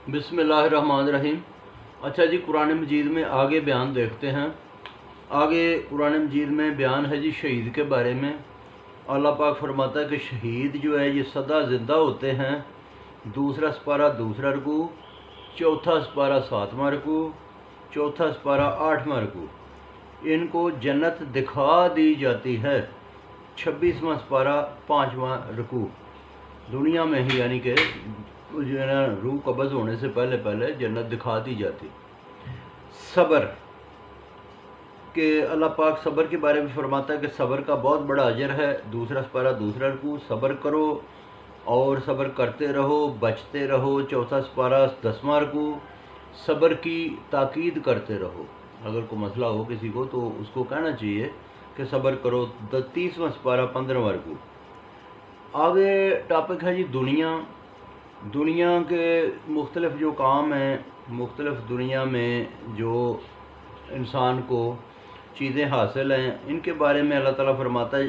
बिस्मिल्लाहिर्रहमानिर्रहीम। अच्छा जी, कुरान मजीद में आगे बयान देखते हैं। आगे कुरान मजीद में बयान है जी शहीद के बारे में। अल्लाह पाक फरमाता है कि शहीद जो है ये सदा ज़िंदा होते हैं। दूसरा सपारा दूसरा रकू, चौथा सपारा सातवां रकू, चौथा सपारा आठवां रकू। इनको जन्नत दिखा दी जाती है। 26वां सपारा पाँचवां रकू। दुनिया में ही यानी कि जो है ना रूह कब्ज़ होने से पहले पहले जन्नत दिखा दी जाती। सब्र के अल्लाह पाक सब्र के बारे में फरमाता है कि सब्र का बहुत बड़ा अजर है। दूसरा सपारा दूसरा रकू, सब्र करो और सब्र करते रहो, बचते रहो। चौथा सपारा 10वां रकू, सब्र की ताकीद करते रहो। अगर कोई मसला हो किसी को तो उसको कहना चाहिए कि सब्र करो। 30वां सपारा 15वां रकू। आगे टॉपिक है जी दुनिया के मुख्तलिफ जो काम हैं, मुख्तलिफ दुनिया में जो इंसान को चीज़ें हासिल हैं, इनके बारे में अल्लाह ताला फरमाता है।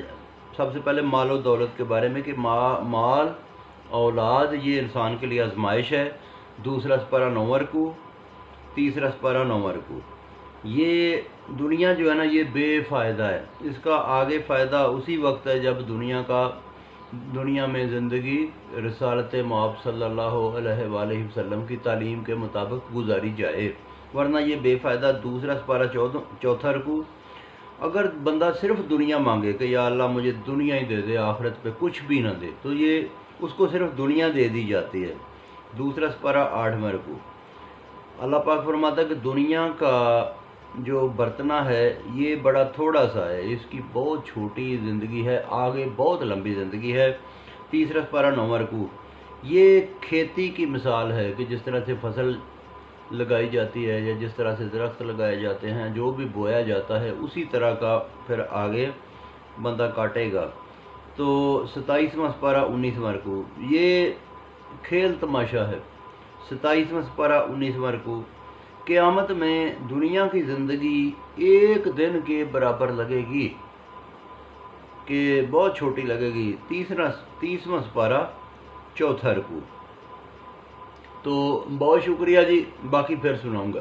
सबसे पहले माल और दौलत के बारे में कि माल औलाद ये इंसान के लिए आजमाइश है। दूसरा सपारा 9वां रकू, तीसरा सपारा 9वां रकू। ये दुनिया जो है ना ये बेफ़ायदा है। इसका आगे फ़ायदा उसी वक्त है जब दुनिया में ज़िंदगी रिसालत मआब सल्लल्लाहु अलैहि वसल्लम की तालीम के मुताबिक गुजारी जाए, वरना ये बेफ़ायदा। दूसरा सपारा चौथा रकू। अगर बंदा सिर्फ दुनिया मांगे कि या अल्लाह मुझे दुनिया ही दे दे, आखिरत पे कुछ भी ना दे, तो ये उसको सिर्फ दुनिया दे दी जाती है। दूसरा सपारा 8वां रकू। अल्लाह पाक फरमाता है कि दुनिया का जो बरतना है ये बड़ा थोड़ा सा है, इसकी बहुत छोटी ज़िंदगी है, आगे बहुत लंबी ज़िंदगी है। तीसरा सपारा 9वां रकू। ये खेती की मिसाल है कि जिस तरह से फसल लगाई जाती है या जिस तरह से दरख्त लगाए जाते हैं, जो भी बोया जाता है उसी तरह का फिर आगे बंदा काटेगा। तो 27वां सपारा 19वां रकू। ये खेल तमाशा है। 27वां सपारा 19वां रकू। क़यामत में दुनिया की ज़िंदगी एक दिन के बराबर लगेगी, कि बहुत छोटी लगेगी। 30वां सपारा चौथा रकू। तो बहुत शुक्रिया जी, बाकी फिर सुनाऊंगा।